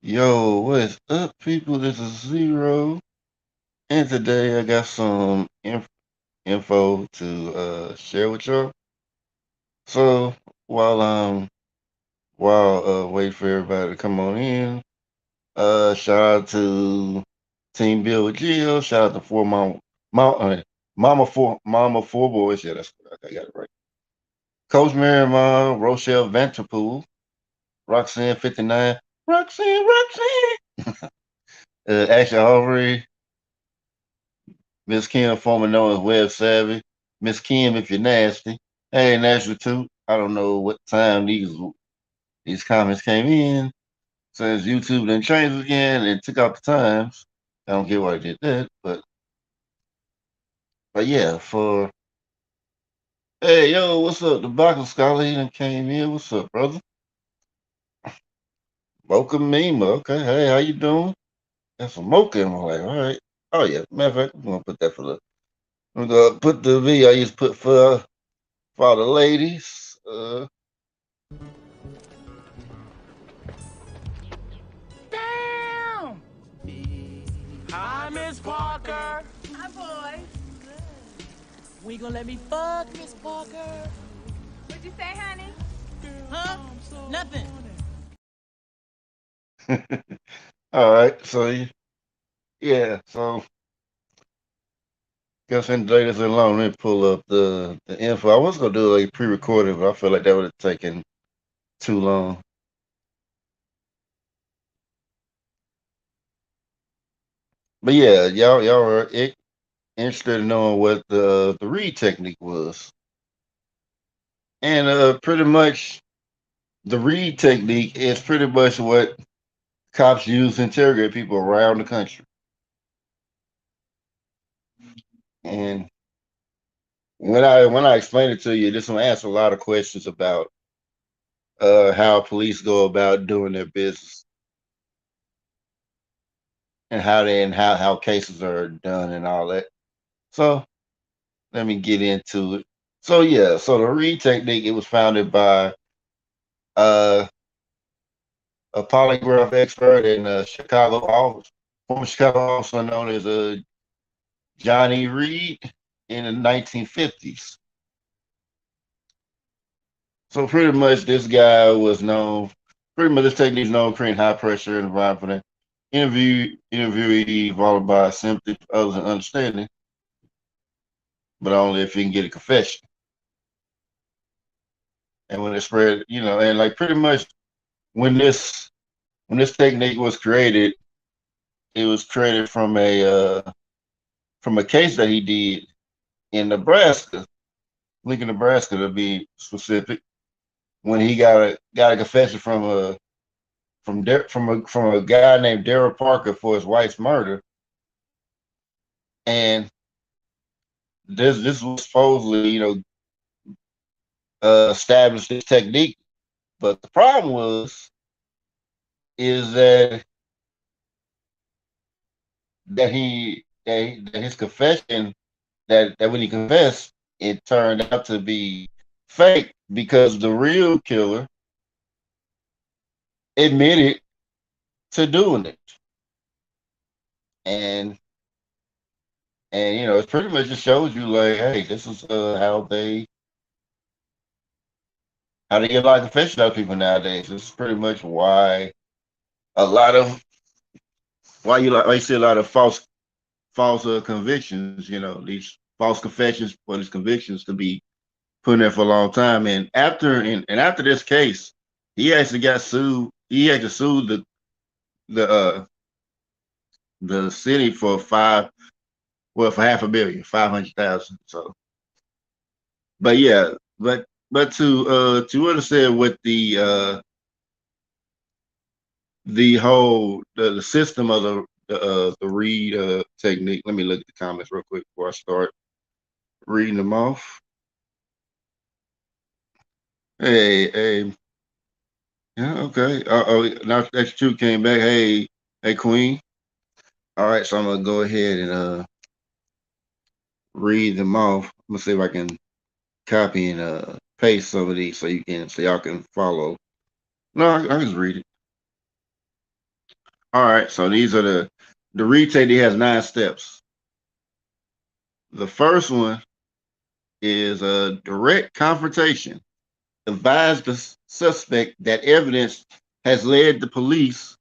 Yo, what's up, people? This is Zero, and today I got some info to share with y'all. So while wait for everybody to come on in, shout out to Team Bill with Gio. Shout out to Mama Four Boys. Yeah, that's I got it right. Coach Miramon, Rochelle Vanterpool, Roxanne 59, Roxanne, Ashley Aubrey, Miss Kim, formerly known as Web Savvy. Miss Kim, if you're nasty. Hey, Nasty too. I don't know what time these comments came in. Since YouTube then changed again and took out the times. I don't get why they did that, but yeah, for hey yo, what's up? The Bible Scholar he done came in. What's up, brother? Mocha Mima. Okay, hey, how you doing? That's some mocha in my life. All right. Oh yeah. Matter of fact, I'm gonna put that for the I'm gonna put the V I used to put for all the ladies. Damn! Hi, Miss Parker. Hi, boy. We gonna let me fuck Miss Parker? What'd you say, honey? Huh? Nothing. All right, so yeah, so guess in the latest alone, let me pull up the info. I was gonna do a pre-recorded, but I feel like that would have taken too long. But yeah, y'all are interested in knowing what the Reid technique was, and pretty much the Reid technique is pretty much what cops use to interrogate people around the country. And when I explain it to you, this will answer a lot of questions about how police go about doing their business and how cases are done and all that. So let me get into it. So yeah, so the Reid technique it was founded by uh, a polygraph expert in Chicago office, former Chicago officer known as Johnny Reid in the 1950s. So pretty much this guy was known. Pretty much this technique is known for creating high pressure environment for the interviewee, followed by symptoms others than understanding, but only if you can get a confession. And when it spread, and like pretty much when this technique was created, it was created from a case that he did in Nebraska, Lincoln, Nebraska, to be specific. When he got a confession from a guy named Daryl Parker for his wife's murder, and this was supposedly established this technique. But the problem is that his confession that when he confessed, it turned out to be fake because the real killer admitted to doing it, and it pretty much just shows you like, hey, this is how they get a lot of confession out of people nowadays. This is pretty much a lot of why you see a lot of false convictions. These false confessions or these convictions to be put in there for a long time. And after this case, he actually got sued. He actually sued the uh the city for for half a billion, 500,000. So, but yeah, but to understand what the whole the system of the Reid technique. Let me look at the comments real quick before I start reading them off. Hey, yeah, okay. Oh, now that's two came back. Hey, Queen. All right, so I'm gonna go ahead and read them off. I'm gonna see if I can copy and paste some of these so y'all can follow. No, I can just read it. All right, so these are the retake. He has 9 steps. The first one is a direct confrontation. Advise the suspect that evidence has led the police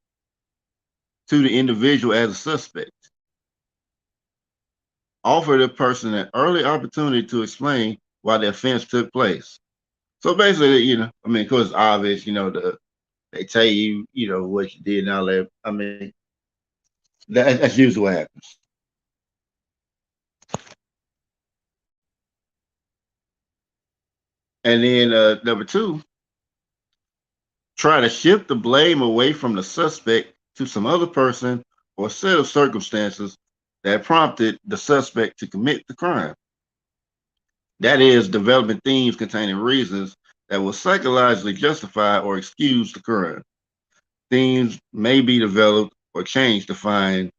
to the individual as a suspect. Offer the person an early opportunity to explain why the offense took place. So basically, I mean, because it's obvious, they tell you, what you did and all that. I mean, that's usually what happens. And then number two, try to shift the blame away from the suspect to some other person or set of circumstances that prompted the suspect to commit the crime. That is, developing themes containing reasons that will psychologically justify or excuse the crime. Themes may be developed or changed to find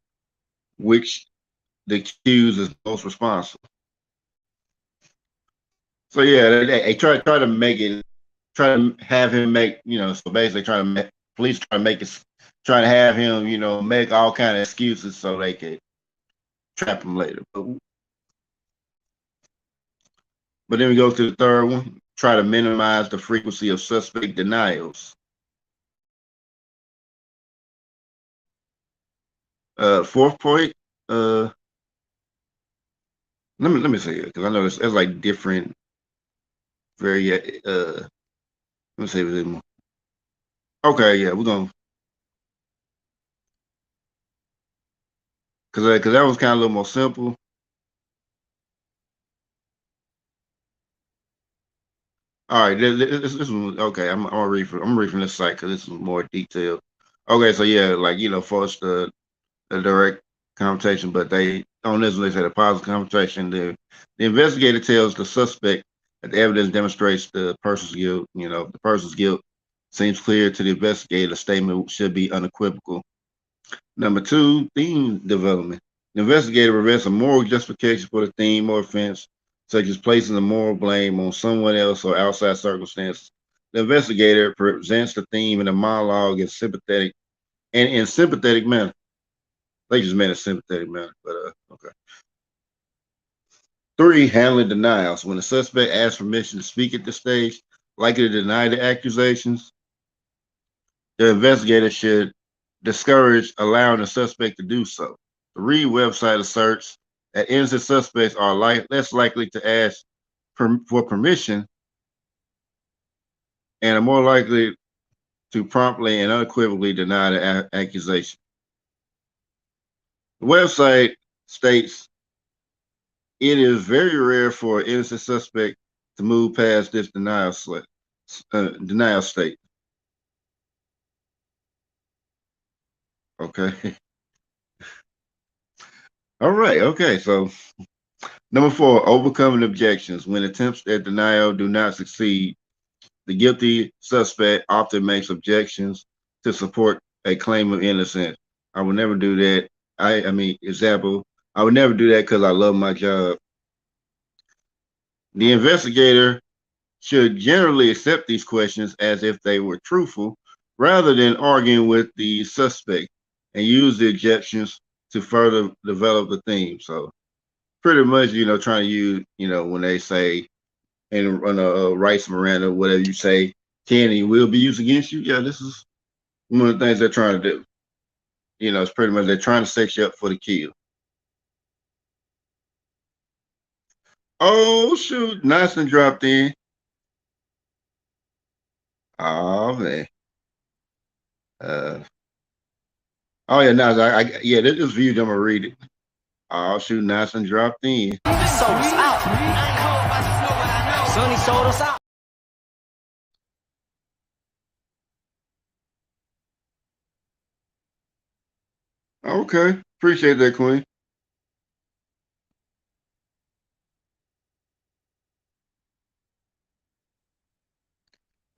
which the accused is most responsible. So yeah, they try to make it, try to have him make, so basically try to make police try to make it, try to have him, make all kind of excuses so they could trap him later. But then we go to the third one, try to minimize the frequency of suspect denials. Fourth point, let me see it because I know it's like different, very let me see if it's more. Okay, yeah, we're gonna because that was kind of a little more simple. All right, this one, okay. I'm gonna read from this site because this is more detailed. Okay, so yeah, like force the direct confrontation, but they on this one they said a positive confrontation. The investigator tells the suspect that the evidence demonstrates the person's guilt. If the person's guilt seems clear to the investigator, the statement should be unequivocal. Number two, theme development. The investigator presents a moral justification for the theme or offense, such as placing the moral blame on someone else or outside circumstances. The investigator presents the theme in a monologue in sympathetic manner. They just meant a sympathetic manner, but okay. Three, handling denials. When the suspect asks permission to speak at the stage, likely to deny the accusations, the investigator should discourage allowing the suspect to do so. The Reid website asserts that innocent suspects are less likely to ask for permission and are more likely to promptly and unequivocally deny the accusation. The website states it is very rare for an innocent suspect to move past this denial state. Okay. All right. Okay. So number four, overcoming objections. When attempts at denial do not succeed, the guilty suspect often makes objections to support a claim of innocence. I would never do that. I mean, example, I would never do that because I love my job. The investigator should generally accept these questions as if they were truthful, rather than arguing with the suspect and use the objections to further develop the theme. So pretty much, trying to use, when they say in rights Miranda, whatever you say can and will be used against you. Yeah, this is one of the things they're trying to do. It's pretty much they're trying to set you up for the kill. Oh shoot, Nyson dropped in. Oh man. Uh, oh yeah, Nyson. Yeah, this view. I'm gonna read it. Oh shoot, Nyson dropped in. Sold us out. Sonny sold us out. Okay, appreciate that, Queen.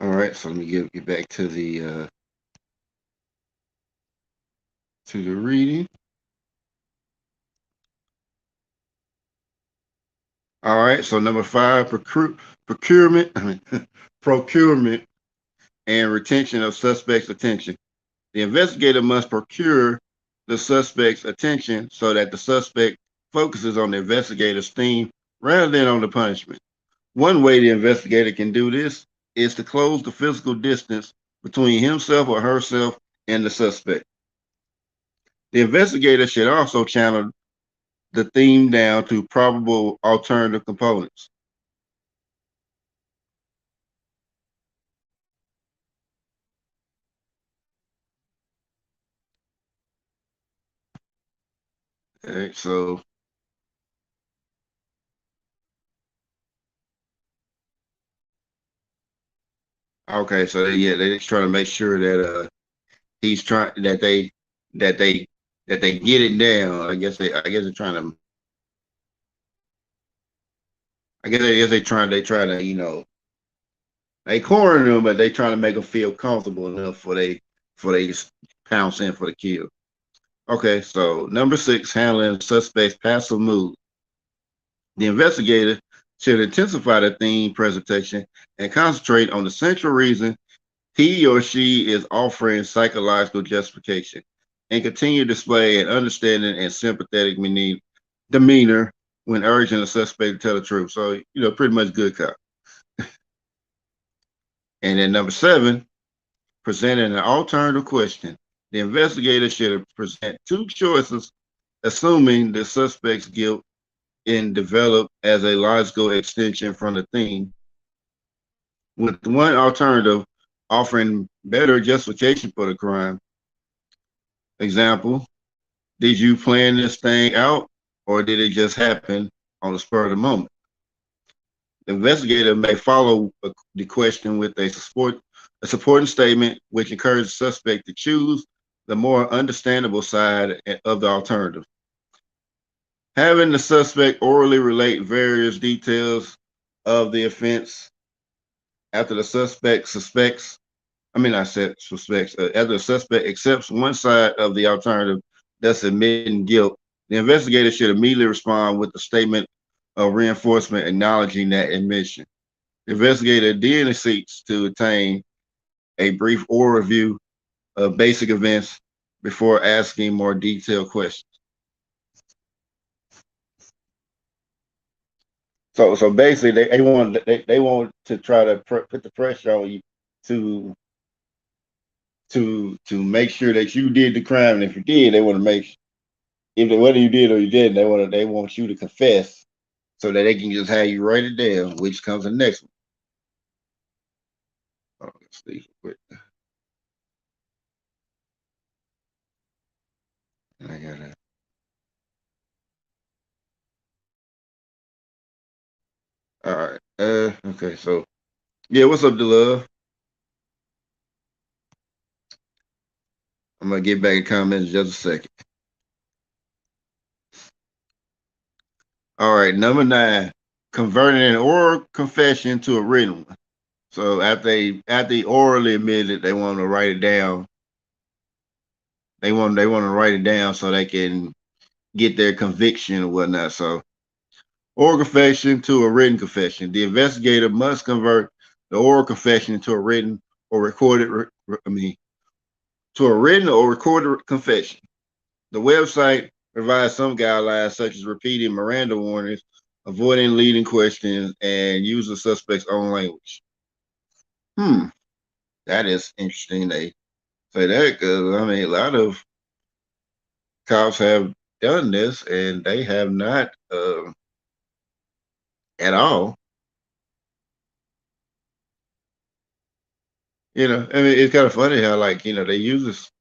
All right, so let me get back to the reading. All right, so number five, procurement, procurement and retention of suspects' attention. The investigator must procure the suspect's attention so that the suspect focuses on the investigator's theme rather than on the punishment. One way the investigator can do this is to close the physical distance between himself or herself and the suspect. The investigator should also channel the theme down to probable alternative components. Okay, so yeah, they're just trying to make sure that he's trying that they that they get it down. I guess they're trying to I guess they try to they corner them, but they trying to make them feel comfortable enough for they just pounce in for the kill. Okay, so number six, handling suspect's passive mood. The investigator should intensify the theme presentation and concentrate on the central reason he or she is offering psychological justification and continue to display an understanding and sympathetic demeanor when urging the suspect to tell the truth. So, pretty much good cop. And then number seven, presenting an alternative question. The investigator should present two choices, assuming the suspect's guilt and develop as a logical extension from the theme, with one alternative offering better justification for the crime. Example, did you plan this thing out or did it just happen on the spur of the moment? The investigator may follow the question with a supporting statement which encourages the suspect to choose the more understandable side of the alternative. Having the suspect orally relate various details of the offense after the suspect suspects, I mean, I said suspects, after the suspect accepts one side of the alternative, thus admitting guilt, the investigator should immediately respond with a statement of reinforcement acknowledging that admission. The investigator then seeks to obtain a brief oral review of basic events before asking more detailed questions. So basically, they want to try to put the pressure on you to to make sure that you did the crime, and if you did, they want to make if whether you did or you didn't, they want you to confess so that they can just have you write it down, which comes the next one. Oh, let's see. Wait, I gotta. All right. Okay. So yeah, what's up, love? I'm gonna get back in comments in just a second. All right, number nine, converting an oral confession to a written one. So after they orally admit it, they want to write it down. They want to write it down so they can get their conviction or whatnot. So oral confession to a written confession. The investigator must convert the oral confession to a written or recorded. To a written or recorded confession. The website provides some guidelines such as repeating Miranda warnings, avoiding leading questions, and use the suspect's own language. That is interesting. They say that because I mean a lot of cops have done this and they have not at all. I mean, it's kind of funny how they use this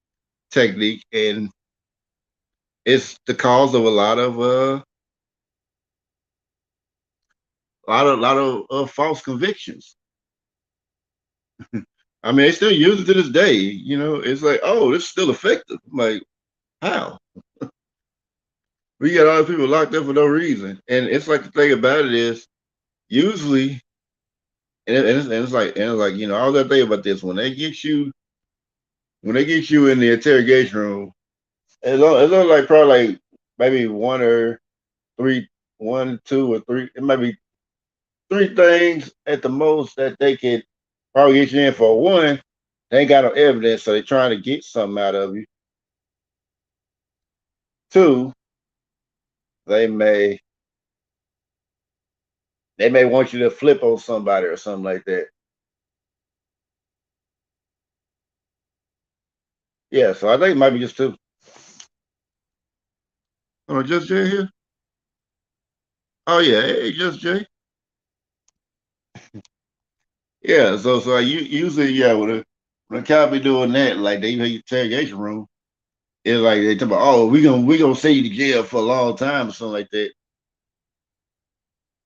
technique and it's the cause of a lot of false convictions. I mean, they still use it to this day. It's like, oh, this is still effective. I'm like, how? We got all the people locked up for no reason. And it's like the thing about it is usually, and it's like, all that thing about this, when they get you in the interrogation room, it's only like probably like maybe three, one, two, or three, it might be three things at the most that they could probably get you in for. One, They ain't got no evidence, so they're trying to get something out of you. Two, they may they may want you to flip on somebody or something like that. Yeah, so I think it might be just two. Oh, just Jay here? Oh yeah, hey, just Jay. Yeah, so you usually when a cop be doing that, like they have interrogation room, it's like they talk about, oh, we gonna send you to jail for a long time or something like that.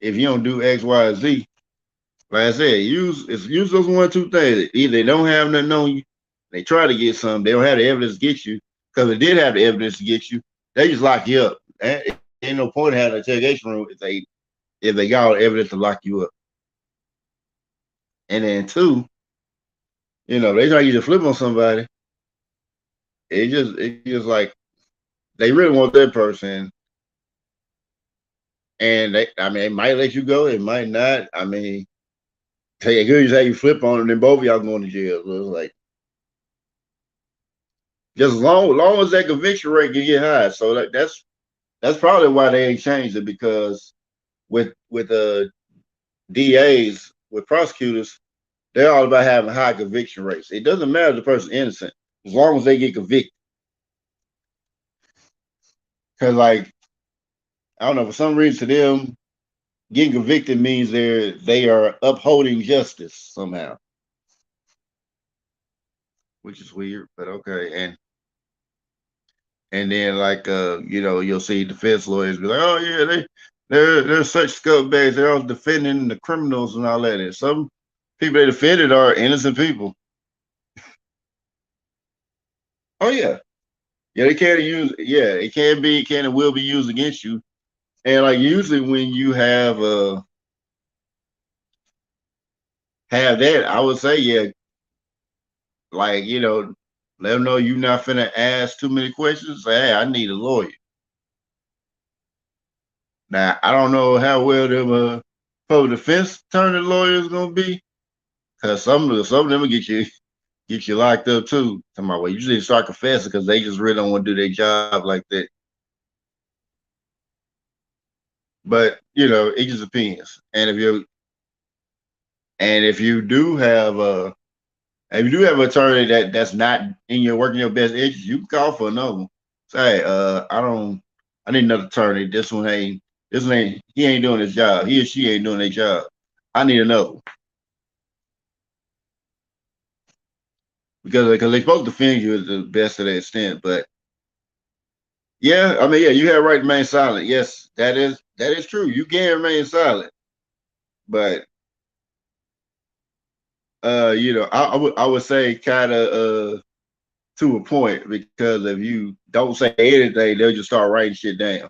If you don't do X, Y, or Z, like I said, use those one or two things. Either they don't have nothing on you, they try to get something, they don't have the evidence to get you. Because if they did have the evidence to get you, they just lock you up. Ain't no point in having an interrogation room if they got all the evidence to lock you up. And then two, they try to get you to flip on somebody. It just like they really want that person, and I mean, it might let you go, it might not. I mean, hey, good just how you flip on them, then both of y'all going to jail. So it's like just long as that conviction rate can get high. So that's probably why they ain't changed it, because with DAs, with prosecutors, they're all about having high conviction rates. It doesn't matter if the person's innocent as long as they get convicted. Because like I don't know, for some reason to them, getting convicted means they are upholding justice somehow, which is weird, but okay. And then like you'll see defense lawyers be like, oh yeah, they're such scumbags, they're all defending the criminals and all that. And some people they defended are innocent people. Oh yeah. Yeah, they can use it can and will be used against you. And like usually when you have that, I would say, yeah, like, let them know you're not finna ask too many questions. Say, hey, I need a lawyer. Now, I don't know how well them public defense attorney lawyers gonna be, because some of them will get you locked up too. Talking about, well, you need to start confessing because they just really don't want to do their job like that. But it just depends. And if you do have an attorney that's not in your working your best interest, you can call for another one. Say, I need another attorney. This one ain't he ain't doing his job. He or she ain't doing their job. I need another one. Because they're supposed to defend you to the best of their extent. But yeah, I mean, yeah, you have a right to remain silent. Yes, that is true. You can remain silent. But I would say kind of to a point, because if you don't say anything, they'll just start writing shit down.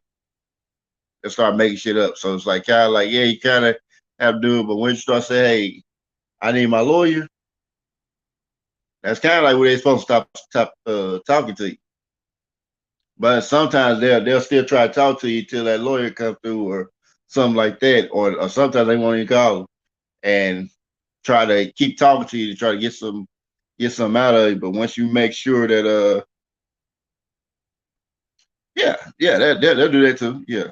They'll start making shit up. So it's like kind of like, yeah, you kind of have to do it, but when you start saying, hey, I need my lawyer, that's kind of like where they're supposed to stop talking to you. But sometimes they'll still try to talk to you till that lawyer comes through or something like that, or sometimes they won't even call them and try to keep talking to you to try to get some out of it. But once you make sure that yeah, they'll do that too. Yeah.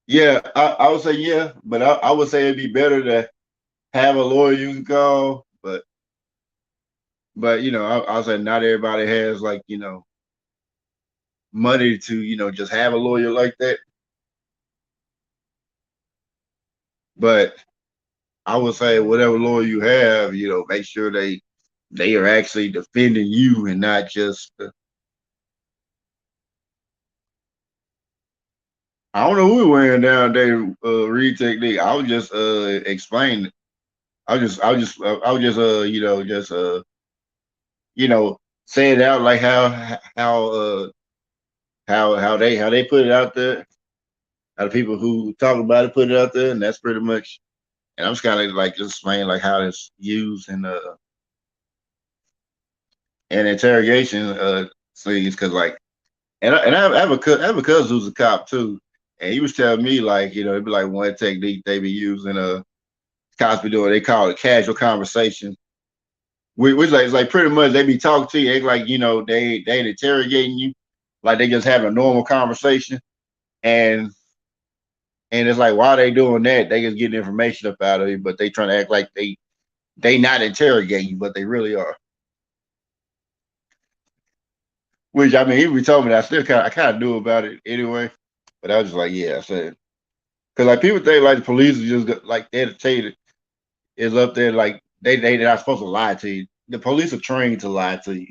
Yeah, I would say yeah, but I would say it'd be better to have a lawyer you can call. But I'll say not everybody has, like, money to just have a lawyer like that. But I would say whatever lawyer you have, make sure they are actually defending you and not just. I don't know who we're wearing nowadays. Read technique. I was just explaining. I was just saying it out, like how they put it out there. How the people who talk about it put it out there, and that's pretty much. And I'm just kind of like just explaining like how it's used in interrogation scenes, because like, and I have a cousin who's a cop too, and he was telling me, like, it'd be like one technique they be using, cops be doing, they call it casual conversation. which like it's like pretty much they be talking to you, act like they interrogating you, like they just having a normal conversation, and it's like why they doing that? They just getting information up out of you, but they trying to act like they not interrogating you, but they really are. Which I mean, he told me that I kind of knew about it anyway, but I was just like, yeah, I said because like people think like the police is just like they're is up there like they're not supposed to lie to you. The police are trained to lie to you.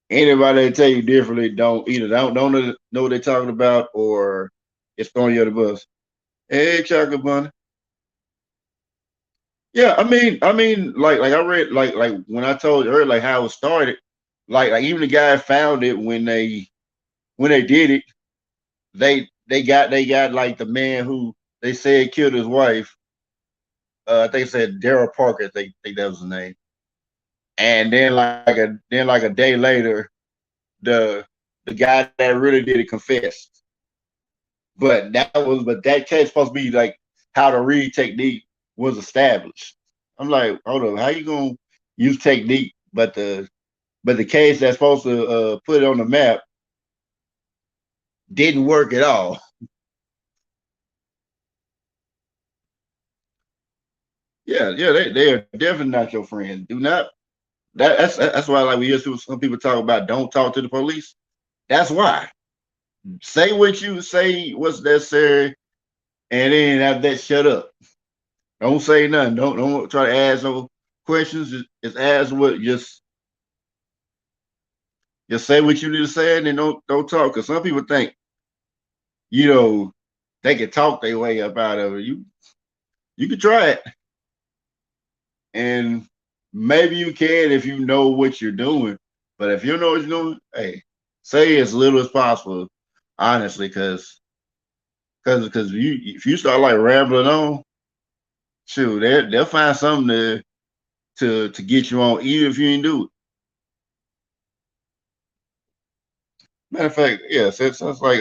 Anybody that tell you differently don't either don't know what they're talking about or it's throwing you under the bus. Hey, chocolate bunny. Yeah, like I read like when I told her like how it started, like even the guy found it when they did it, they got like the man who they said killed his wife. I think it said Daryl Parker. I think that was his name. And then like a day later, the the guy that really did it confessed. But that case supposed to be like how the Reid technique was established. I'm like, hold on, how you gonna use technique, but the case that's supposed to put it on the map didn't work at all. Yeah, they are definitely not your friends. Do not. That's why like we used to some people talk about don't talk to the police. That's why. Say what you say, what's necessary, and then after that, shut up. Don't say nothing. Don't try to ask no questions. Just ask what just say what you need to say, and then don't talk. Because some people think you know they can talk their way up out of it. You can try it, and maybe you can if you know what you're doing. But if you don't know what you're doing, hey, say as little as possible. Honestly, because you if you start like rambling on, shoot, they'll find something to get you on, even if you ain't do it. Matter of fact, yeah, since like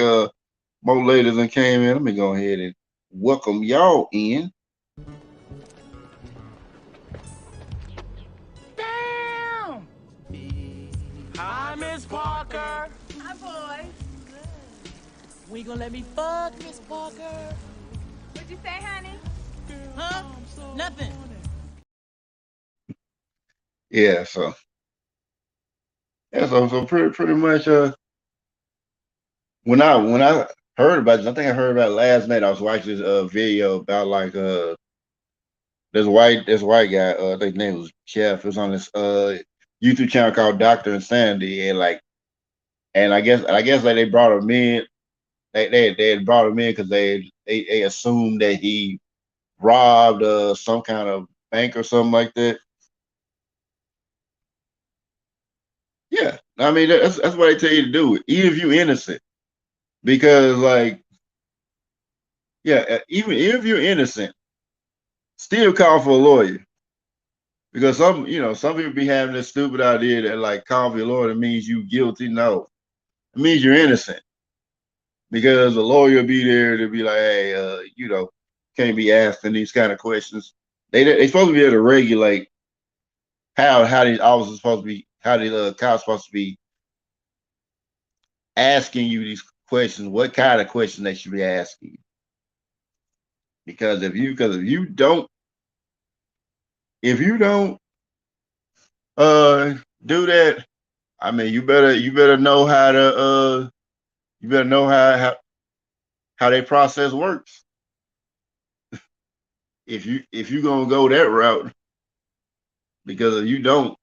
more ladies than came in, let me go ahead and welcome y'all in. Damn! Hi, Miss Parker. Hi, boys. We gonna let me fuck Miss Parker? What'd you say, honey? Huh? Nothing. Yeah, so pretty much when I heard about this, I think I heard about it last night. I was watching this video about like this white guy, I think his name was Jeff. It was on this YouTube channel called Doctor Insanity, and like and I guess like they brought him in. They had brought him in because they assumed that he robbed some kind of bank or something like that. Yeah, I mean that's why they tell you to do it, even if you're innocent, because like yeah, even if you're innocent, still call for a lawyer because some people be having this stupid idea that like call for a lawyer means you guilty. No, it means you're innocent because a lawyer will be there to be like, hey, can't be asking these kind of questions. They supposed to be able to regulate how these officers supposed to be, how these cops supposed to be asking you these questions, what kind of questions they should be asking you. Because if you don't uh do that, I mean you better know how to you better know how their process works. If you gonna go that route, because if you don't,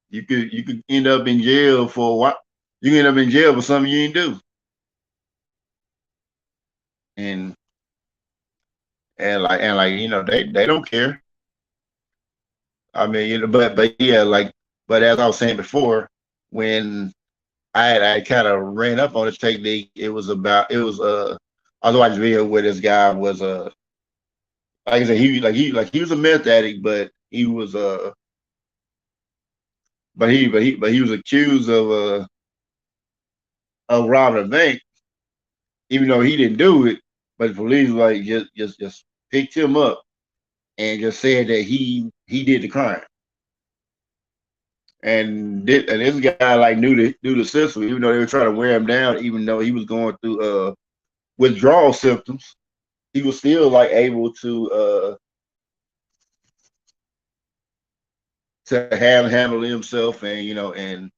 you could end up in jail for a while. You can end up in jail for something you didn't do. And and like they don't care. I mean, but yeah, but as I was saying before, when I kind of ran up on this technique, it was I was watching a video where this guy was like I said he was a meth addict, but he was but he was accused of robbing a bank, even though he didn't do it. But the police like just picked him up and just said that he did the crime. And this guy like knew the system, even though they were trying to wear him down, even though he was going through withdrawal symptoms, he was still like able to handle himself and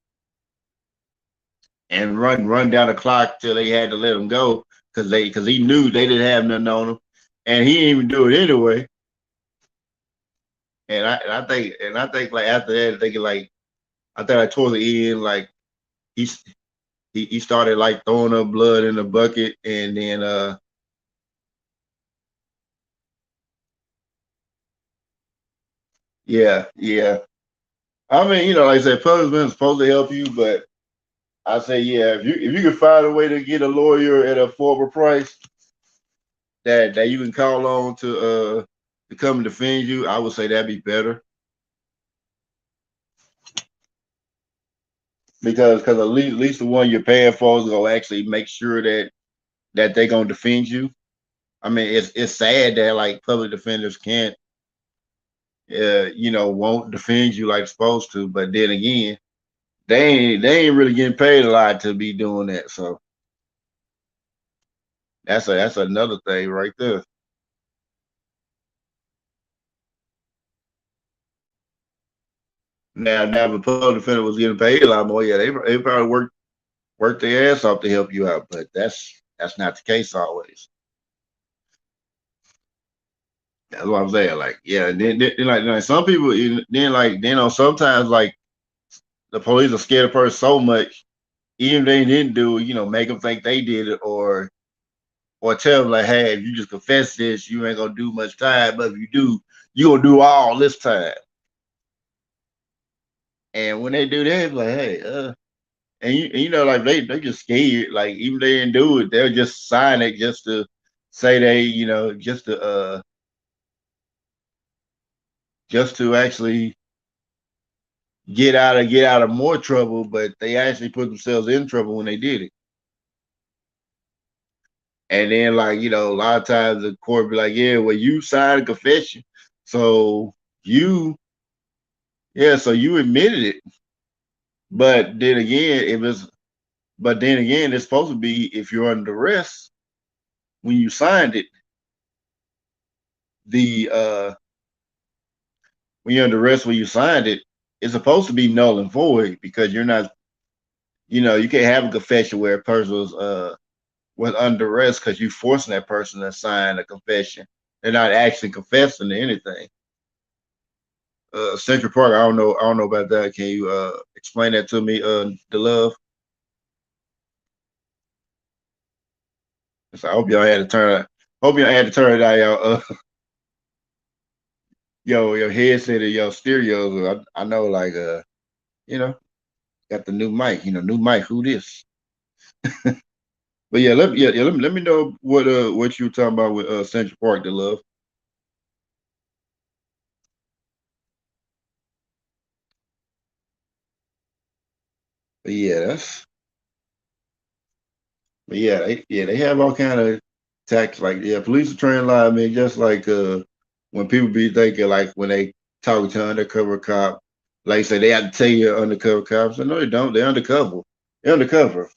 and run down the clock till they had to let him go because he knew they didn't have nothing on him, and he didn't even do it anyway. And I think like after that, thinking like I think like towards the end, like he's he started like throwing up blood in the bucket, and then yeah. I mean, like I said, punishment is supposed to help you, but I say yeah, if you can find a way to get a lawyer at a affordable price that you can call on to come and defend you, I would say that'd be better because at least the one you're paying for is gonna actually make sure that they're gonna defend you. I mean, it's sad that like public defenders can't won't defend you like supposed to, but then again, they ain't really getting paid a lot to be doing that. So that's another thing right there. Now if a public defender was getting paid a lot more, yeah, they probably work their ass off to help you out, but that's not the case always. That's what I'm saying. Like, yeah, then like some people sometimes like the police are scared of a person so much, even if they didn't do it, make them think they did it, or tell them like, hey, if you just confess this, you ain't gonna do much time, but if you do, you gonna do all this time. And when they do that, it's like, hey, and like they just scared. Like even if they didn't do it, they'll just sign it just to say they, just to actually get out of more trouble, but they actually put themselves in trouble when they did it. And then like, a lot of times the court be like, yeah, well, you signed a confession. So you so you admitted it. But then again, it's supposed to be if you're under arrest when you signed it, the when you're under arrest when you signed it, it's supposed to be null and void because you're not, you can't have a confession where a person was under arrest because you forcing that person to sign a confession. They're not actually confessing to anything. Central Park, I don't know about that. Can you explain that to me, the love? So I hope y'all had to turn it out, your headset or your stereos. I know, like, you know, got the new mic. New mic. Who this? But yeah, let me know what you were talking about with Central Park, the love. But yeah, they have all kind of tactics. Like, yeah, police are trained lie. I mean, just like when people be thinking like when they talk to undercover cop, like say they have to tell you undercover cops. So no, they don't. They're undercover. They're undercover.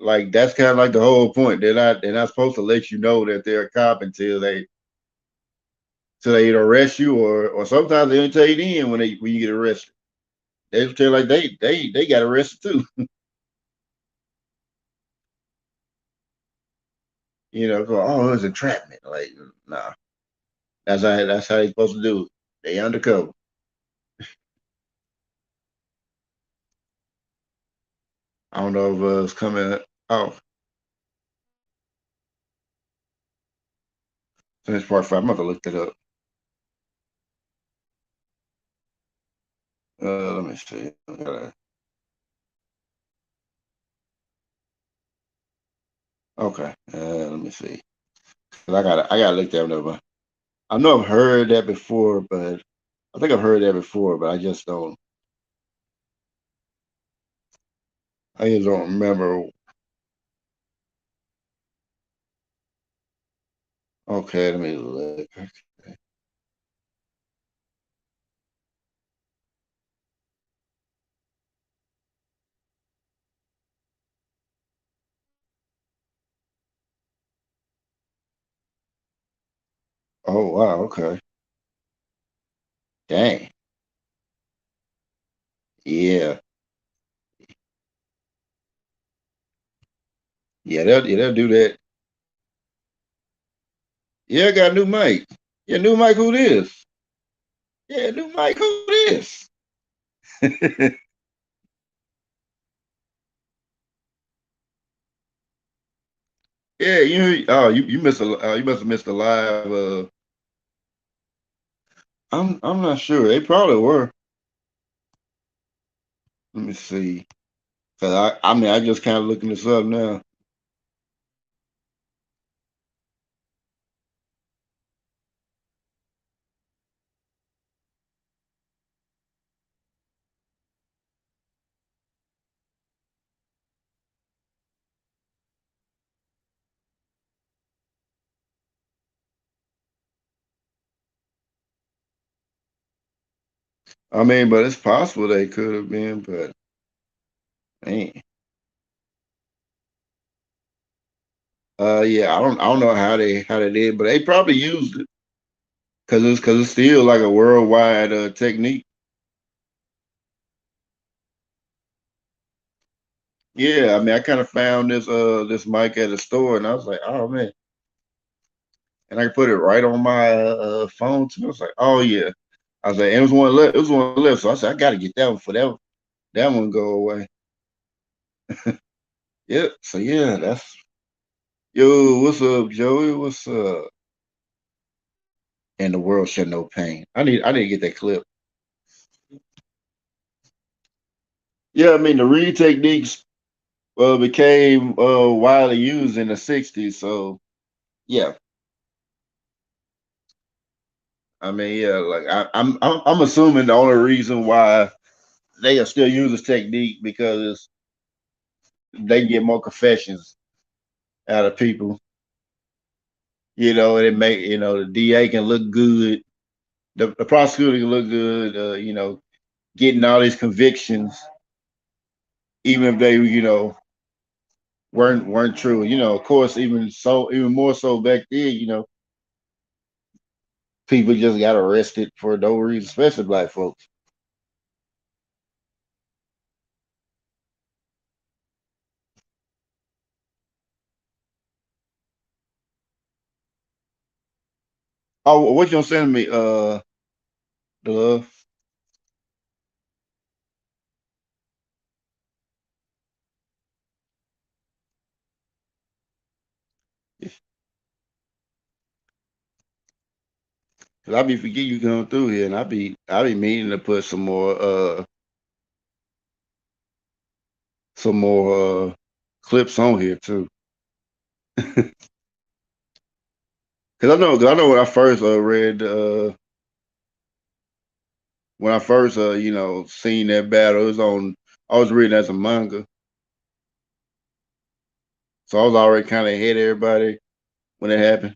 Like that's kind of like the whole point. They're not supposed to let you know that they're a cop until they either arrest you or sometimes they don't tell you then when you get arrested. They just tell like they got arrested too. So, oh, it was entrapment. Like, nah, that's how they supposed to do it. They undercover. I don't know if it's coming. Oh, finish part five. I'm about to look that up. Let me see. Okay. Let me see. 'Cause I gotta look that up. I know I've heard that before, but I think I've heard that before, but I just don't. I just don't remember. Okay, let me look. Oh wow, okay. Dang. Yeah. Yeah, they'll do that. Yeah, I got a new mic. Yeah, new mic, who this? Yeah, new mic, who this? Yeah, you must have missed a live. I'm not sure. They probably were. Let me see. Cause I mean I just kind of looking this up now. I mean, but it's possible they could have been, but man. Yeah, I don't know how they did, but they probably used it because it's still like a worldwide technique. Yeah, I mean, I kind of found this mic at a store, and I was like, oh man, and I put it right on my phone too. I was like, oh yeah. I was like, it was one left. It was one left, so I said, I got to get that one for that one go away. Yep. So yeah, that's yo. What's up, Joey? What's up? And the world should know pain. I need to get that clip. Yeah, I mean the Reid techniques became widely used in the '60s. So yeah, I mean yeah, like I'm assuming the only reason why they are still use this technique because they get more confessions out of people, and it make the DA can look good, the prosecutor can look good, getting all these convictions, even if they weren't true. Of course, even more so back then, people just got arrested for no reason, especially black folks. Oh, what you gonna send me? The love. Cause I be forgetting you come through here, and I be meaning to put some more clips on here too. Cause I know when I first read when I first seen that battle, it was on. I was reading as a manga, so I was already kind of ahead of everybody when it happened.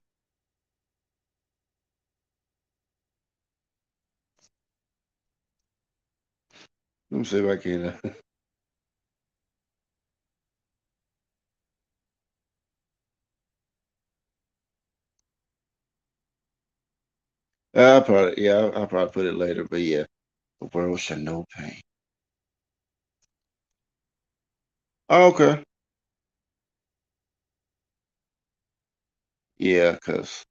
Let me see if I can. I'll probably put it later, but yeah, the world should know pain. Oh, okay, yeah, cause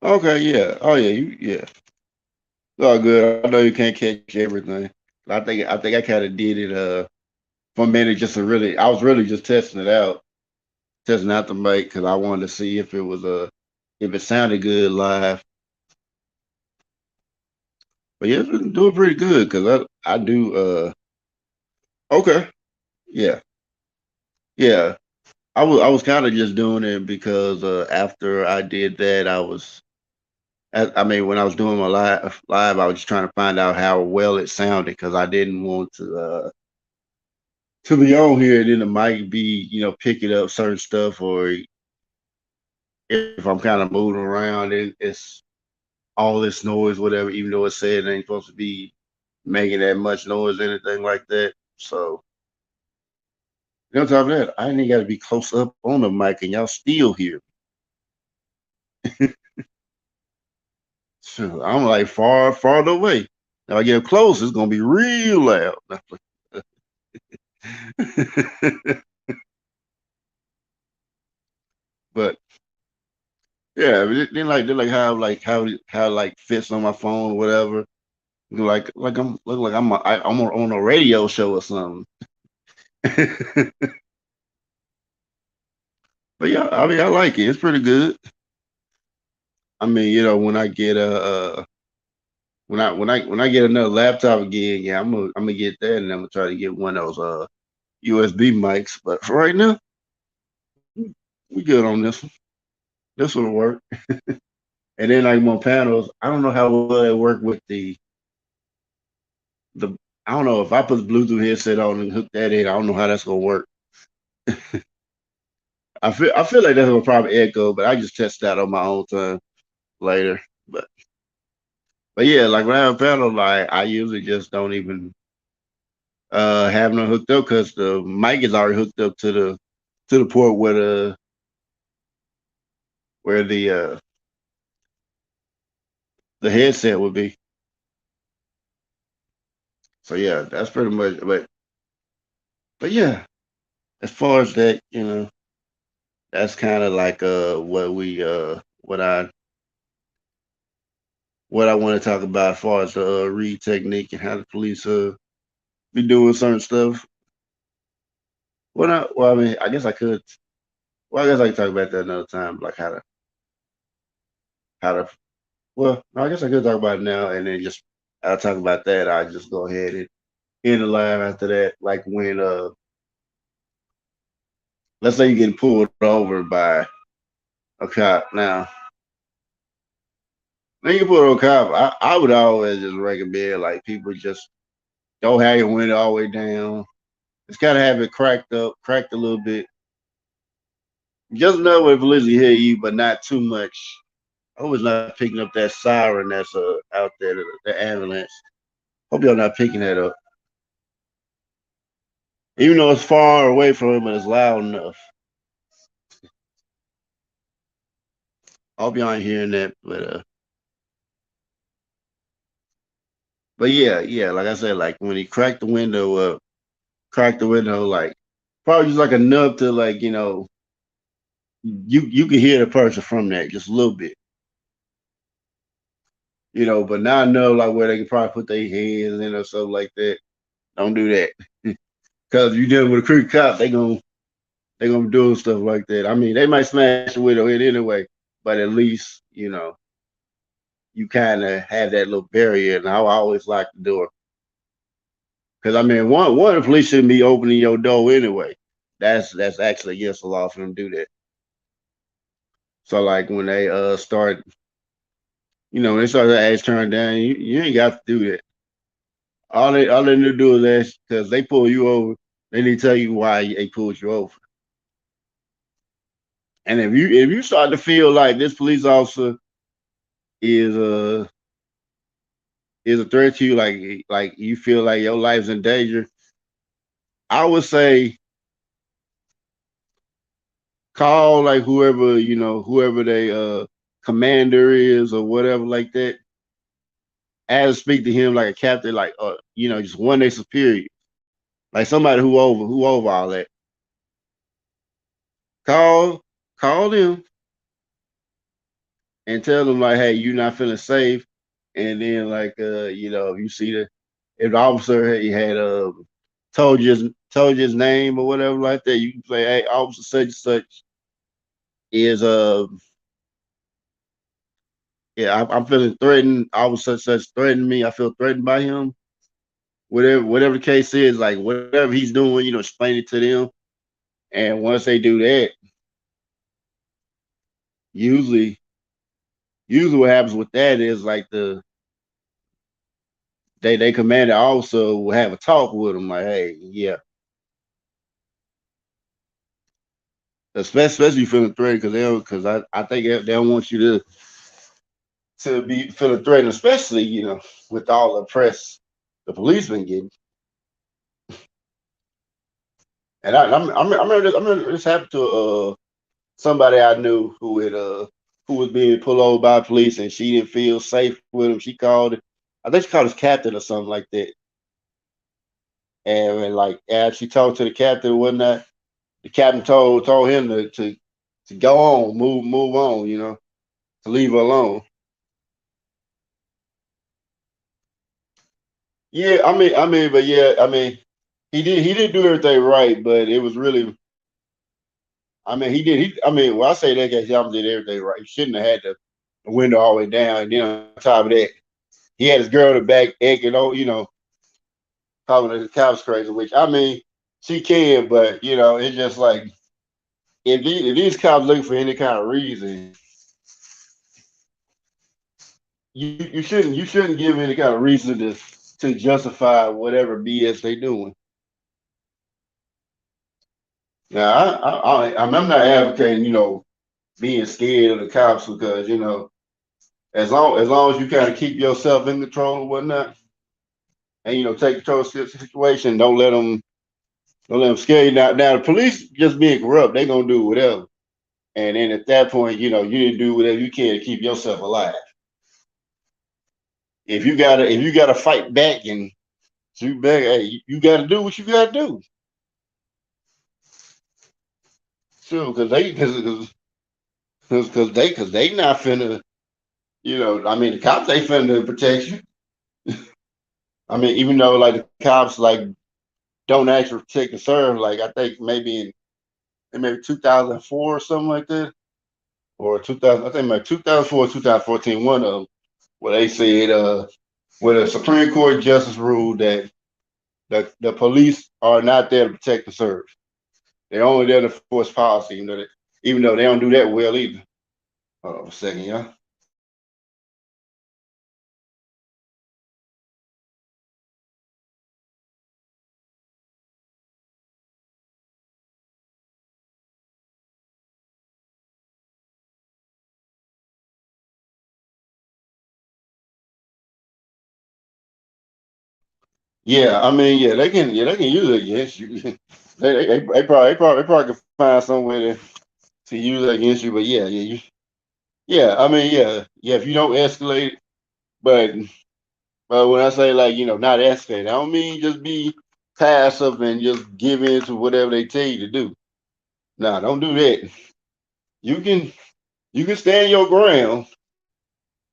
okay, yeah, oh yeah, yeah, it's all good. I know you can't catch everything. I think I kind of did it for a minute just to really. I was really just testing it out, testing out the mic because I wanted to see if it was if it sounded good live. But yeah, it's been doing pretty good because I do okay, yeah, yeah. I was kind of just doing it because after I did that, I mean, when I was doing my live, I was just trying to find out how well it sounded because I didn't want to be on here and then the mic be, picking up certain stuff, or if I'm kind of moving around, it's all this noise, whatever, even though it said it ain't supposed to be making that much noise, anything like that. So And on top of that, I ain't got to be close up on the mic, and y'all still hear. So I'm like far away. If I get close, it's gonna be real loud. But yeah, they like how like fits on my phone or whatever. Like I'm look like I'm on a radio show or something. But yeah, I mean I like it. It's pretty good. I mean, when I get when I get another laptop again, yeah, I'm gonna get that, and I'm gonna try to get one of those USB mics. But for right now, we good on this one. This will work. And then like my panels, I don't know how well they work with the I don't know if I put the Bluetooth headset on and hook that in. I don't know how that's gonna work. I feel like that's gonna probably echo, but I just test that on my own time later. But but yeah, like when I have a panel, like I usually just don't even have no hooked up because the mic is already hooked up to the port where the headset would be. So yeah, that's pretty much. But yeah, as far as that, that's kind of like what I want to talk about as far as the read technique and how the police be doing certain stuff. I mean, I guess I could. Well, I guess I could talk about that another time, like how to. Well, no, I guess I could talk about it now, and then just I'll talk about that. I just go ahead and end the live after that. Like when let's say you're getting pulled over by a cop. Now, when you get pulled over a cop, I would always just recommend like people just don't have your window all the way down. Just kind of have it cracked a little bit, just enough where police can hear you, but not too much. I hope it's not picking up that siren that's out there, the ambulance. Hope y'all not picking that up, even though it's far away from it, but it's loud enough. I hope y'all ain't hearing that, but yeah, like I said, like when he cracked the window up, cracked the window, like probably just like enough to like you can hear the person from that just a little bit, but not enough like where they can probably put their hands in or something like that. Don't do that. Cause you dealing with a creep cop, they gonna be doing stuff like that. I mean, they might smash the window in anyway, but at least you kind of have that little barrier. And I always like the door, cause I mean, one the police shouldn't be opening your door anyway. That's actually against the law for them to do that. So like when they start, when they start the ass turned down, you ain't got to do that. All they need to do is ask because they pull you over. They need to tell you why they pulled you over. And if you start to feel like this police officer is a is a threat to you, like you feel like your life's in danger, I would say call like whoever they commander is or whatever like that. Ask to speak to him like a captain, like just one day superior, like somebody who over all that. Call call them and tell them like, hey, you're not feeling safe. And then like if you see if the officer he had told you his name or whatever like that, you can say, hey, officer such and such is yeah, I'm feeling threatened. Officer such such threatened me. I feel threatened by him. Whatever the case is, like whatever he's doing, explain it to them. And once they do that, usually usually what happens with that is like they commander also will have a talk with them like, hey, yeah, especially feeling threatened because I think they don't want you to be feeling threatened, especially with all the press the police been getting. And I remember this happened to somebody I knew who was being pulled over by police, and she didn't feel safe with him. She called it, I think she called his captain or something like that. And like as she talked to the captain and whatnot, the captain told him to go on, move on, to leave her alone. Yeah, but yeah, he did do everything right, but it was really, well, I say that case, Yama did everything right. He shouldn't have had the window all the way down, and then on top of that, he had his girl in the back egging on, calling the cops crazy. Which she can, but it's just like if these cops looking for any kind of reason, you shouldn't give any kind of reason to justify whatever BS they doing. Now, I'm not advocating, being scared of the cops because as long as you kind of keep yourself in control and whatnot, and take control of the situation, don't let them scare you. Now the police just being corrupt, they gonna do whatever, and then at that point, you didn't do whatever you can to keep yourself alive. If you gotta fight back and shoot back, hey, you gotta do what you gotta do. Sure, because they not finna. The cops ain't finna protect you. Even though like the cops like don't actually protect and serve, like I think maybe 2004 or something like that, or 2000. I think maybe 2004, 2014, one of them, where they said where the Supreme Court justice ruled that the police are not there to protect and serve. They're only there to force policy, even though they don't do that well either. Hold on a second, y'all. Yeah, they can use it against you. They probably can find some way to use it against you. But yeah. If you don't escalate, but when I say like not escalate, I don't mean just be passive and just give in to whatever they tell you to do. Nah, don't do that. You can you can stand your ground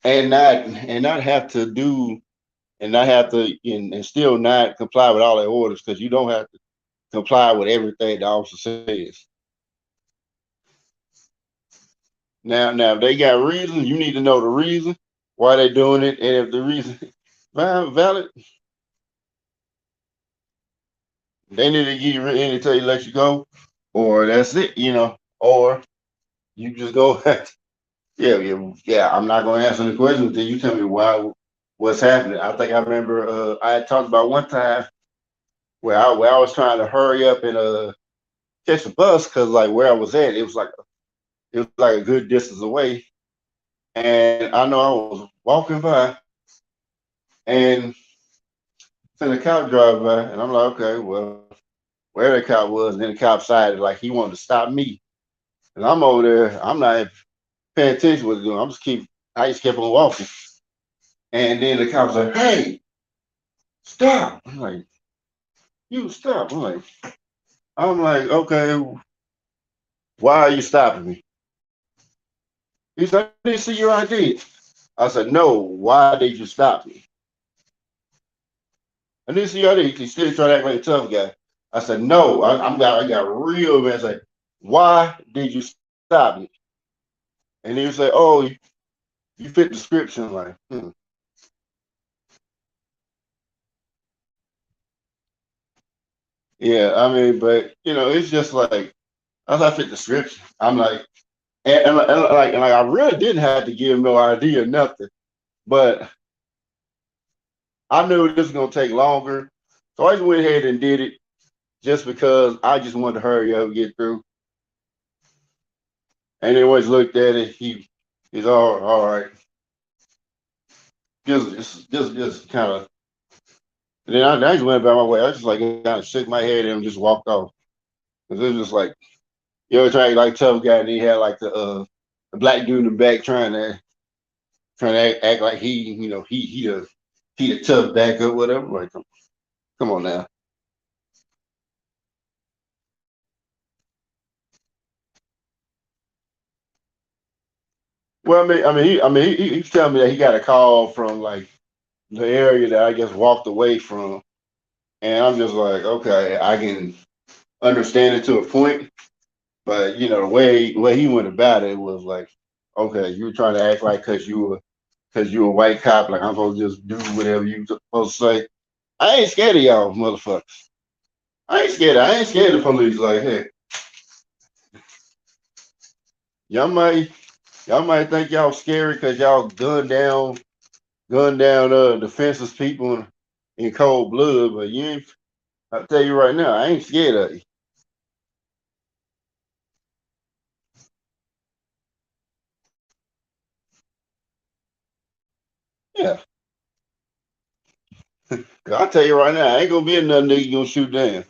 and not have to do and not have to and still not comply with all their orders because you don't have to comply with everything the officer says. Now, if they got reason, you need to know the reason why they're doing it, and if the reason valid, they need to give you any tell you let you go, or that's it, or you just go. Yeah. I'm not going to answer the question until you tell me what's happening. I think I remember I had talked about one time where I was trying to hurry up and catch a bus because like where I was at, it was like a good distance away, and I know I was walking by and seen a cop drive by, and I'm like, okay, well, where the cop was, and then the cop sided like he wanted to stop me, and I'm over there, I'm not paying attention to what he's doing. I just kept on walking, and then the cop's like, hey, stop! I'm like, you stop! I'm like, okay, why are you stopping me? He said, I didn't see your ID. I said, no, why did you stop me? I didn't see your ID. He still trying to act like a tough guy. I said, no, I got real man. I said, why did you stop me? And he was like, oh, you fit the description. Like, yeah, but it's just like, as I fit the description. I'm like, and I really didn't have to give him no idea or nothing, but I knew this was gonna take longer, so I just went ahead and did it just because I just wanted to hurry up and get through. And then once he looked at it, he's all right. Just kind of. And then I just went about my way. I just like kind of shook my head and just walked off. Cause it was just like you ever try to like tough guy, and he had like the black dude in the back trying to act like he the tough backup, whatever. Like, come on now. Well, he's telling me that he got a call from like the area that I guess walked away from, and I'm just like, okay, I can understand it to a point, but the way he went about it was like, okay, you were trying to act like because you a white cop, like I'm supposed to just do whatever you supposed to say. I ain't scared of y'all, motherfuckers. I ain't scared. I ain't scared of police. Like, hey, y'all might y'all might think y'all scary because y'all gunned down defenseless people in cold blood, but you ain't. I'll tell you right now, I ain't scared of you. Yeah, I'll tell you right now, I ain't gonna be another nigga you gonna shoot down.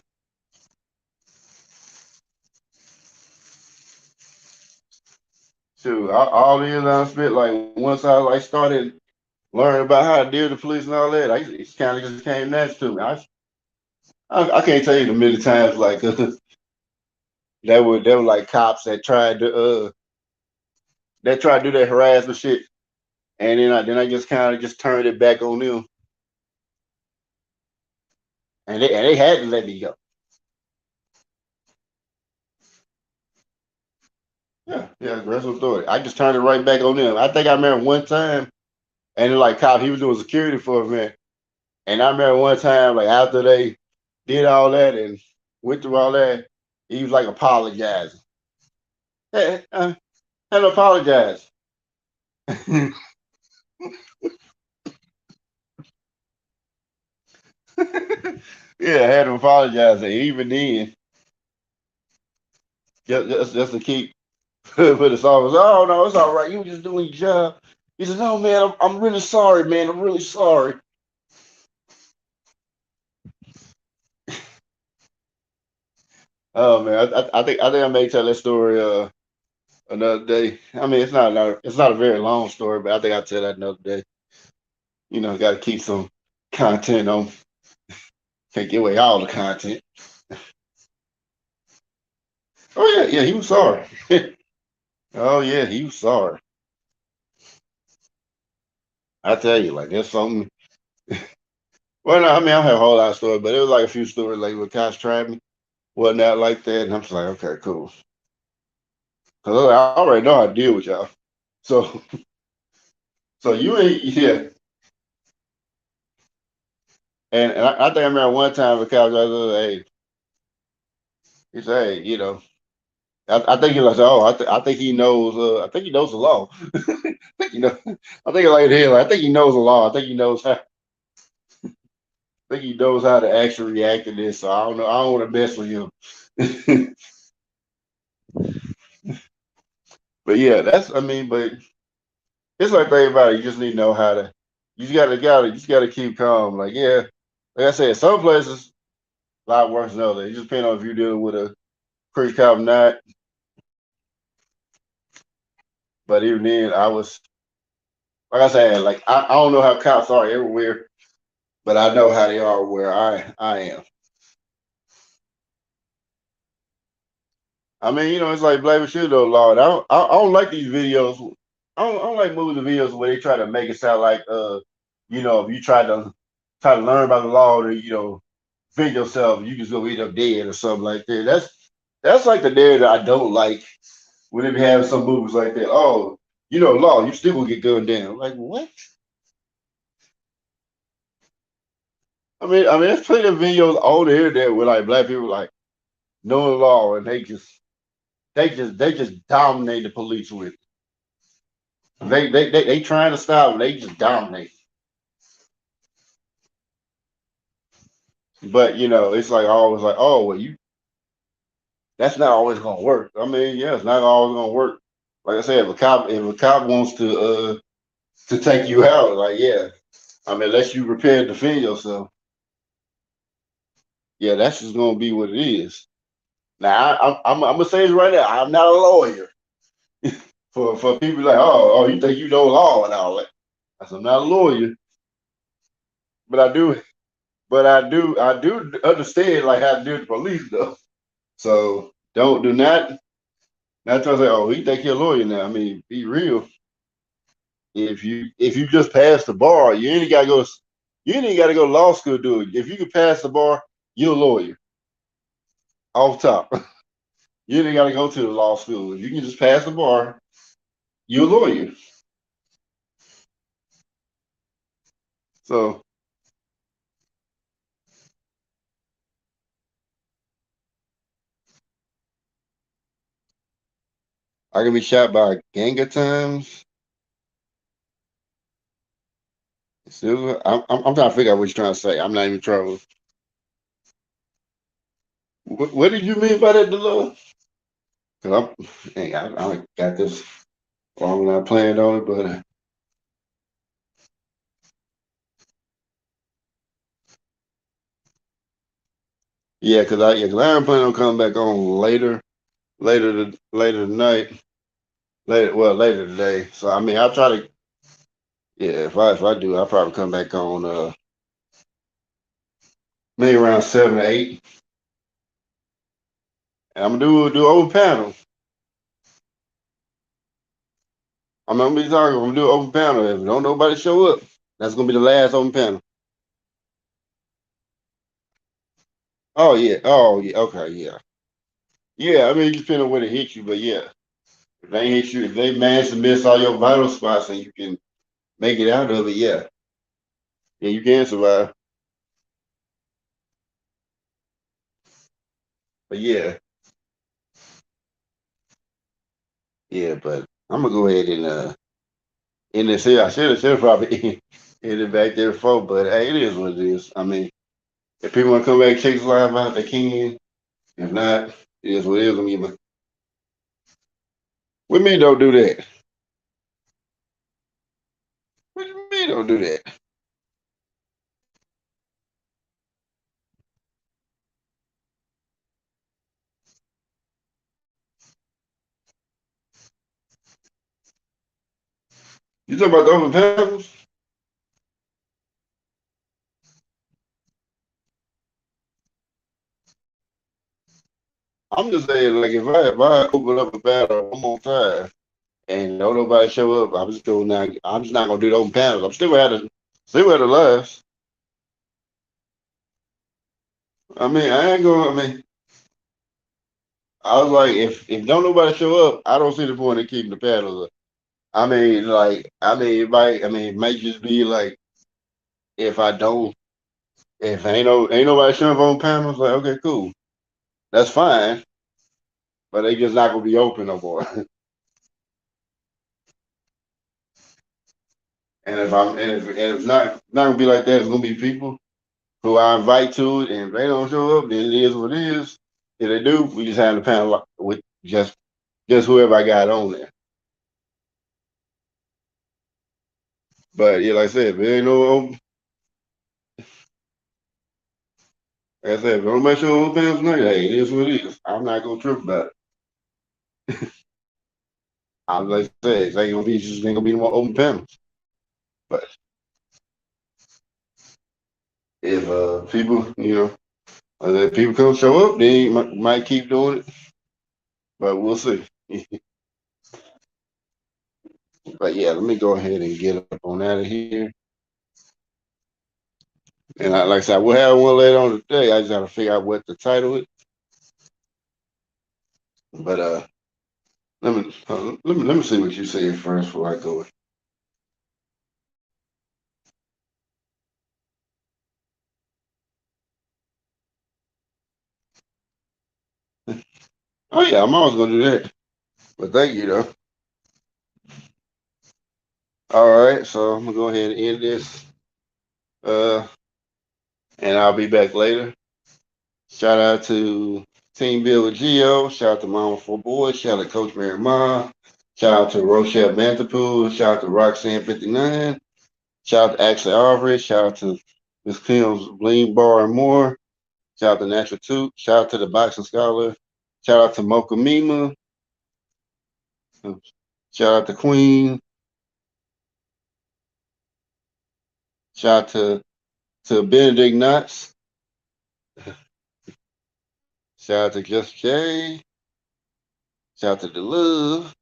Shoot, all the years I spent, like once I like started learning about how to deal with the police and all that, it kind of just came natural to me. I can't tell you the many times like there were like cops that tried to do that harassment shit, and then I just kind of just turned it back on them, and they had to let me go. Yeah, aggressive authority. I just turned it right back on them. I think I remember one time, and then, like cop, he was doing security for a minute, and I remember one time like after they did all that and went through all that, he was like apologizing. Hey, had to apologize. Yeah, I had to apologize. And even then, just to keep for the officer. Oh no, it's all right. You were just doing your job. He said, "No, man, I'm really sorry, man. I'm really sorry." Oh man, I think I may tell that story another day. I mean, it's not a very long story, but I think I'll tell that another day. Got to keep some content on. Can't give away all the content. Oh yeah, yeah, he was sorry. Oh yeah, he was sorry. I tell you, like there's something. Well, no, I mean I have a whole lot of stories, but it was like a few stories like with cops tried me, whatnot like that, and I'm just like, okay, cool. Cause I already know how to deal with y'all. So, so you ain't, yeah. And I think I remember one time the cops I was like, hey, he said, hey, I think he was like, oh, I think he knows. I think he knows the law. I think I think like hell. I think he knows the law. I think he knows how. I think he knows how to actually react to this. So I don't know. I don't want to mess with him. But yeah, that's. I mean, but it's like everybody. You just need to know how to. You just gotta keep calm. Like yeah, like I said, some places a lot worse than others. It just depends on if you're dealing with a creek cop or not. But even then, I was like I said, like I don't know how cops are everywhere, but I know how they are where I am. I mean, it's like Black and Shit though, Lord. I don't like these videos. I don't like movies and videos where they try to make it sound like if you try to learn about the law or defend yourself, you just go end up dead or something like that. That's like the narrative I don't like when they be having some movies like that. Oh, law, you still gonna get gunned down. Like what? I mean, there's plenty of videos on the internet where like black people like know the law and they just dominate the police with it. They trying to stop them. They just dominate. But it's like always like, oh well, that's not always gonna work. I mean, yeah, it's not always gonna work. Like I said, if a cop wants to take you out, like yeah, I mean, unless you prepare to defend yourself, yeah, that's just gonna be what it is. Now I'm gonna say this right now. I'm not a lawyer. For people like, you think you know law and all that. I said, I'm not a lawyer, but I do understand like how to deal with the police though. So don't do not try to say, oh, he think you're a lawyer now. I mean, be real. If you just pass the bar, you ain't gotta go to law school to do it. If you can pass the bar, you're a lawyer. Off top. You ain't gotta go to the law school. If you can just pass the bar, you're a lawyer. So I can be shot by a gang of times. Still, I'm trying to figure out what you're trying to say. I'm not even trying. What did you mean by that, Delore? Cause I got this long and I planned on it, but yeah, cause I am planning on coming back on later tonight, later today. So I mean, I'll try to, yeah, if I do, I'll probably come back on maybe around 7 or 8, and I'm gonna do open panel. I'm gonna be talking. I'm gonna do open panel. If don't nobody show up, that's gonna be the last open panel. Oh yeah, okay, yeah, yeah. I mean, you depend on where they hit you, but yeah, if they hit you, if they manage to miss all your vital spots and you can make it out of it, yeah, yeah, you can survive. But yeah, yeah, but I'm gonna go ahead and end this here. I should have probably ended back there before, but hey, it is what it is. I mean, if people want to come back and check this live out, they can. If not, it is what it is. I mean, but with me, don't do that. What do you mean don't do that? You talking about the open panels? I'm just saying, like, if I open up a battle one more time and don't nobody show up, I'm just not gonna do the open panels. I'm still at the last. I mean, I ain't gonna. I mean, I was like, if don't nobody show up, I don't see the point in keeping the panels up. I mean, it might just be like if I don't, if ain't nobody showing up on panels, like okay, cool, that's fine, but they just not gonna be open no more. And if it's not gonna be like that, it's gonna be people who I invite to it, and if they don't show up, then it is what it is. If they do, we just have the panel with just whoever I got on there. But yeah, like I said, if there ain't no open, like I said, if don't make sure open panels tonight, hey, it is what it is. I'm not gonna trip about it. I'm like I said, it's ain't gonna be no more open panels. But if people, if people come show up, they might keep doing it. But we'll see. But yeah, let me go ahead and get up on out of here. And like I said, we'll have one later on today. I just got to figure out what the title is. But let me see what you say first before I go. Oh yeah, I'm always gonna do that. But thank you though. All right, so I'm gonna go ahead and end this. Uh, and I'll be back later. Shout out to Team Bill with Geo. Shout out to Mama for Boys. Shout out to Coach Mary Ma. Shout out to Rochelle Bantapool. Shout out to Roxanne 59. Shout out to Ashley Aubrey. Shout out to Miss Kim's Bling Bar and more. Shout out to Natural Toot. Shout out to the Boxing Scholar. Shout out to Mocha Mima. Shout out to Queen. Shout out to Benedict Nuts. Shout out to Just J. Shout out to the love.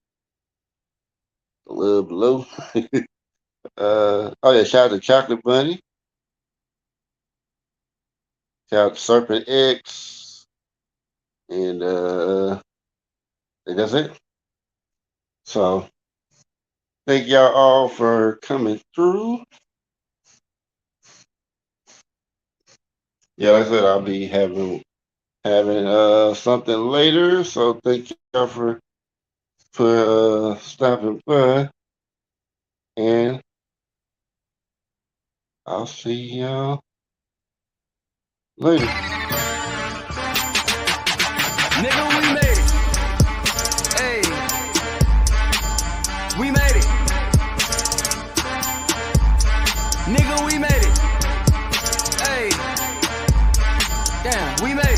The love below. Oh yeah, shout out to Chocolate Bunny. Shout out to Serpent X. And I think that's it. So thank y'all all for coming through. Yeah, like I said, I'll be having something later. So thank y'all for stopping by. And I'll see y'all later. Nigga, we made it. Hey, we made it. Nigga, we made it. Hey, damn, we made it.